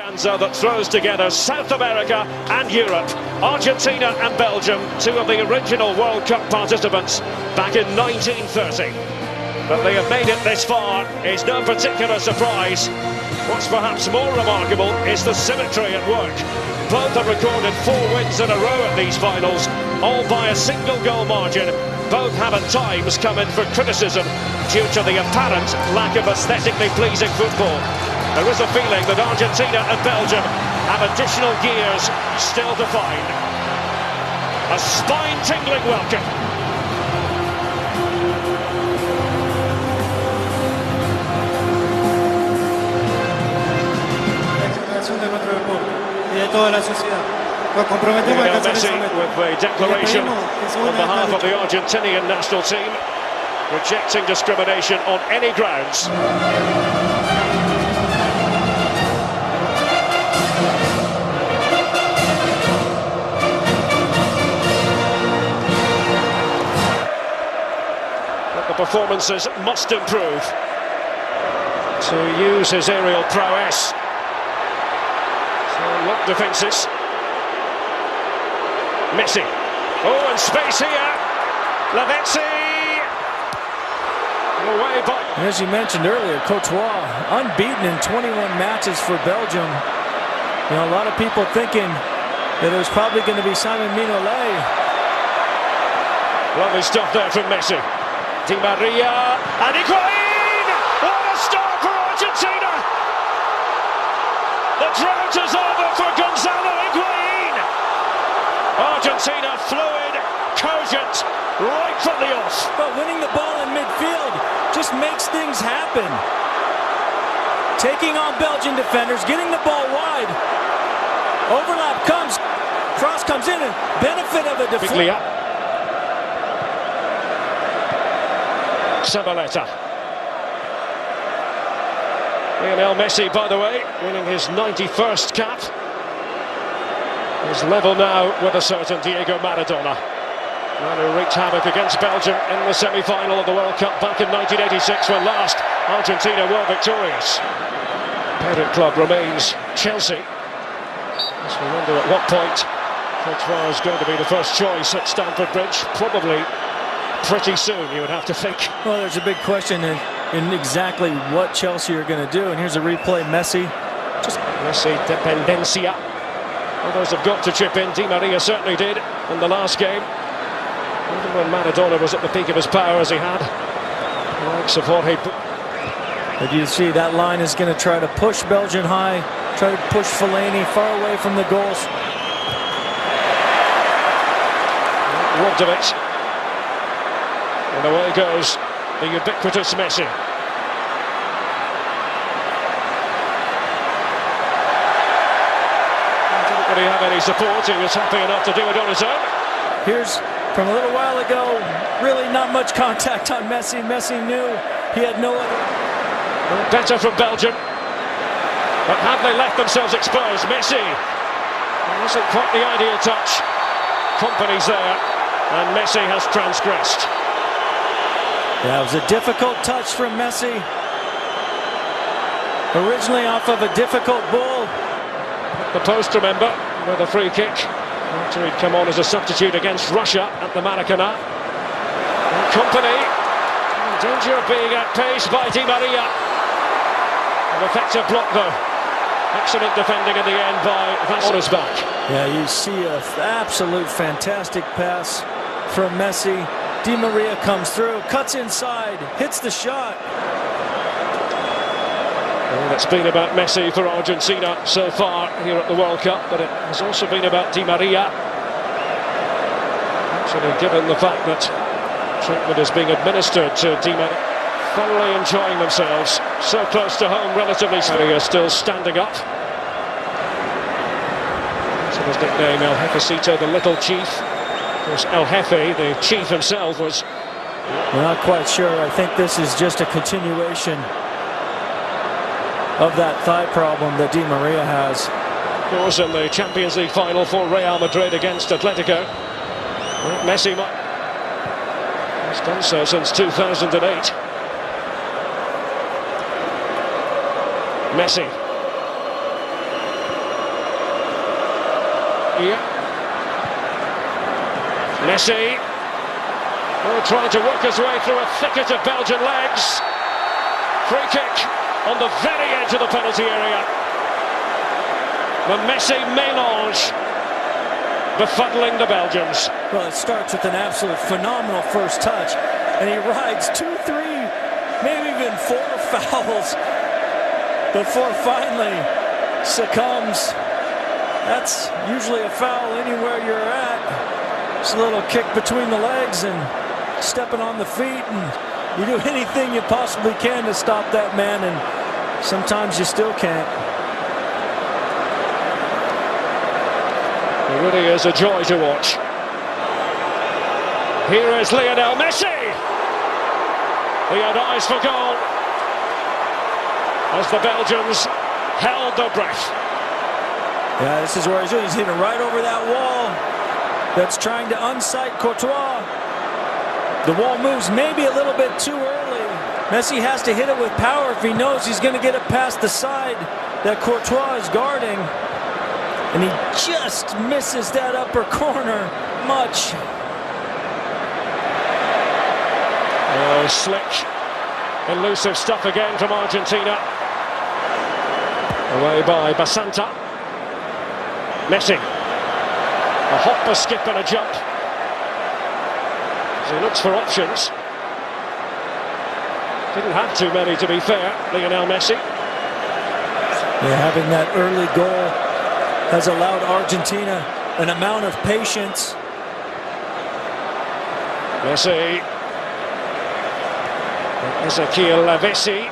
That throws together South America and Europe. Argentina and Belgium, two of the original World Cup participants back in 1930. But they have made it this far is no particular surprise. What's perhaps more remarkable is the symmetry at work. Both have recorded 4 wins in a row at these finals, all by a single goal margin. Both have at times come in for criticism due to the apparent lack of aesthetically pleasing football. There is a feeling that Argentina and Belgium have additional gears still to find. A spine-tingling welcome. Lionel Messi with a declaration on behalf of the Argentinian national team, rejecting discrimination on any grounds. The performances must improve to use his aerial prowess. So lock defences. Messi. Oh, and space here. Lavezzi. Away by. As you mentioned earlier, Courtois unbeaten in 21 matches for Belgium. You know, a lot of people thinking that it was probably going to be Simon Mignolet. Lovely stuff there from Messi. Di Maria and Higuain! What a start for Argentina! The drought is over for Gonzalo Higuain! Argentina fluid, cogent, right from the off. But winning the ball in midfield just makes things happen. Taking on Belgian defenders, getting the ball wide. Overlap comes, cross comes in, and benefit of a deflection. Zabaleta. Lionel Messi, by the way, winning his 91st cap. Is level now with a certain Diego Maradona. Man who wreaked havoc against Belgium in the semi-final of the World Cup back in 1986 when last Argentina were victorious. Parent club remains Chelsea. As we wonder at what point Courtois is going to be the first choice at Stamford Bridge. Probably pretty soon, you would have to think. Well, there's a big question in exactly what Chelsea are going to do. And here's a replay. Messi. Messi dependencia. Others have got to chip in. Di Maria certainly did in the last game. Even when Maradona was at the peak of his power as he had. Likes of Jorge. But you see that line is going to try to push Belgium high. Try to push Fellaini far away from the goals. Robbed of it. And away goes the ubiquitous Messi. Didn't really have any support, he was happy enough to do it on his own. Here's, from a little while ago, really not much contact on Messi. Messi knew he had no other. Better from Belgium. But had they left themselves exposed, Messi, it wasn't quite the ideal touch. Company's there, and Messi has transgressed. Yeah, it was a difficult touch from Messi. Originally off of a difficult ball. The post, remember, with a free kick. After he'd come on as a substitute against Russia at the Maracanã. Company. In danger of being outpaced by Di Maria. An effective block though. Excellent defending in the end by Vasquez back. Yeah, you see an absolute fantastic pass from Messi. Di Maria comes through, cuts inside, hits the shot. Well, it's been about Messi for Argentina so far here at the World Cup, but it has also been about Di Maria. Actually, given the fact that treatment is being administered to Di Maria, thoroughly enjoying themselves, so close to home, relatively speaking, still standing up. So his nickname, El Jefecito, the Little Chief. Of course, El Jefe, the chief himself, was... We're not quite sure. I think this is just a continuation of that thigh problem that Di Maria has. Of course, in the Champions League final for Real Madrid against Atletico. Messi has done so since 2008. Messi. Sevilla. Messi. Oh, trying to work his way through a thicket of Belgian legs. Free kick on the very edge of the penalty area. The Messi mélange befuddling the Belgians. Well, it starts with an absolute phenomenal first touch, and he rides 2, 3, maybe even 4 fouls before finally succumbs. That's usually a foul anywhere you're at. Just a little kick between the legs and stepping on the feet, and you do anything you possibly can to stop that man, and sometimes you still can't. It really is a joy to watch. Here is Lionel Messi. He had eyes for goal as the Belgians held their breath. Yeah, this is where he's hitting right over that wall that's trying to unsight Courtois. The wall moves maybe a little bit too early. Messi has to hit it with power if he knows he's going to get it past the side that Courtois is guarding. And he just misses that upper corner much. Oh, slick, elusive stuff again from Argentina. Away by Basanta. Messi. A hop, a skip and a jump. So he looks for options. Didn't have too many, to be fair, Lionel Messi. Yeah, having that early goal has allowed Argentina an amount of patience. Messi. Ezequiel Lavezzi.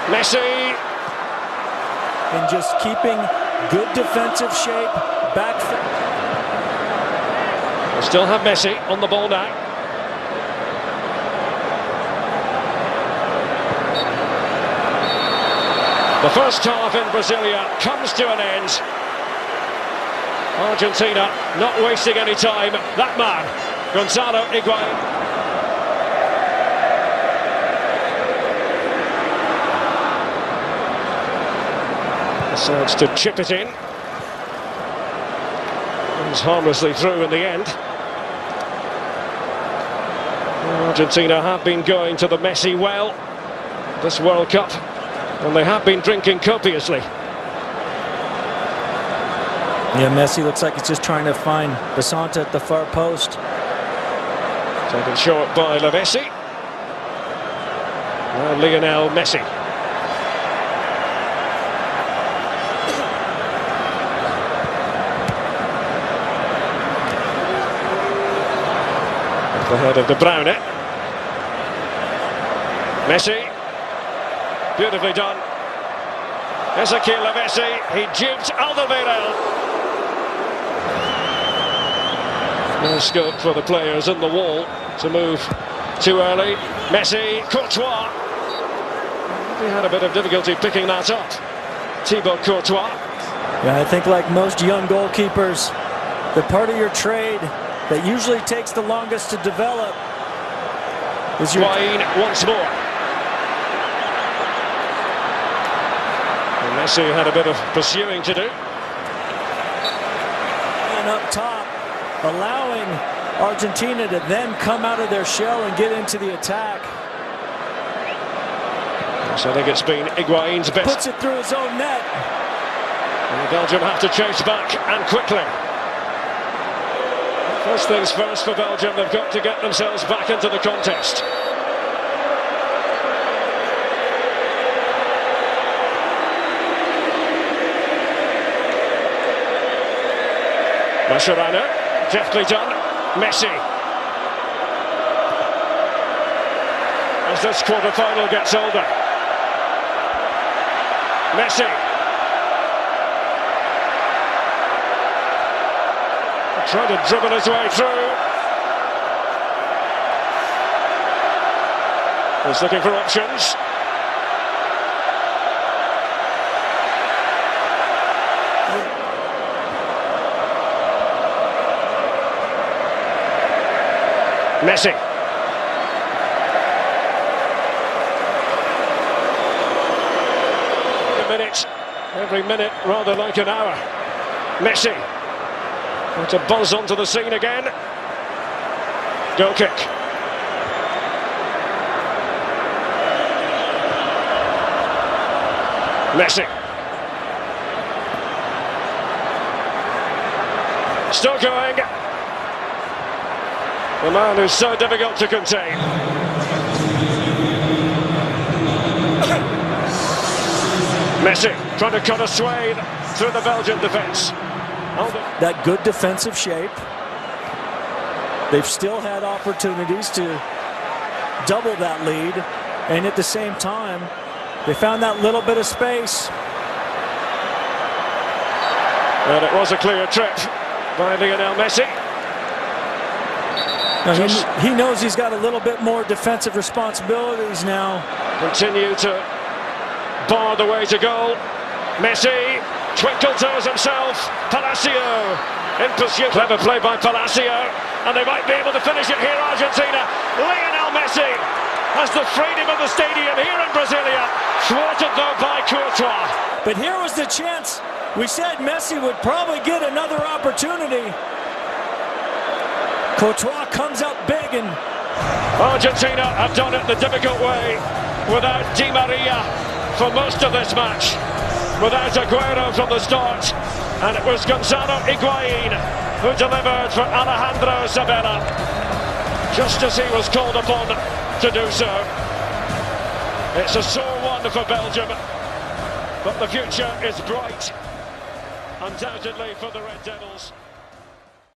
Messi. And just keeping good defensive shape back. We still have Messi on the ball now. The first half in Brasilia comes to an end. Argentina not wasting any time. That man, Gonzalo Higuain. Decides to chip it in. Comes harmlessly through in the end. Argentina have been going to the Messi well this World Cup, and they have been drinking copiously. Yeah, Messi looks like he's just trying to find Basanta at the far post. Taken short by Lavezzi. Now Lionel Messi. The head of De Bruyne. Messi. Beautifully done. Ezequiel Lavezzi. He jibs Alderweireld. No scope for the players in the wall to move too early. Messi. Courtois. He had a bit of difficulty picking that up. Thibaut Courtois. Yeah, I think like most young goalkeepers, the part of your trade that usually takes the longest to develop is your... Higuain once more. And Messi had a bit of pursuing to do. And up top, allowing Argentina to then come out of their shell and get into the attack. So I think it's been Higuain's best. Puts it through his own net. And Belgium have to chase back, and quickly. First things first for Belgium, they've got to get themselves back into the contest. Mascherano, deftly done. Messi. As this quarter-final gets older. Messi. Trying to dribble his way through. He's looking for options. Messi. A minute, every minute rather like an hour. Messi. To buzz onto the scene again. Goal kick. Messi. Still going. The man who's so difficult to contain. Messi trying to cut a swathe through the Belgian defence. That good defensive shape. They've still had opportunities to double that lead, and at the same time, they found that little bit of space. And it was a clear trip by Lionel Messi. Now he knows he's got a little bit more defensive responsibilities now. Continue to bar the way to goal. Messi, twinkle toes himself. Palacio in pursuit. Clever play by Palacio, and they might be able to finish it here, Argentina. Lionel Messi has the freedom of the stadium here in Brasilia, thwarted though by Courtois. But here was the chance. We said Messi would probably get another opportunity. Courtois comes out big, and Argentina have done it the difficult way without Di Maria for most of this match, without Aguero from the start, and it was Gonzalo Higuain who delivered for Alejandro Sabella just as he was called upon to do so. It's a sore one for Belgium, but the future is bright, undoubtedly, for the Red Devils.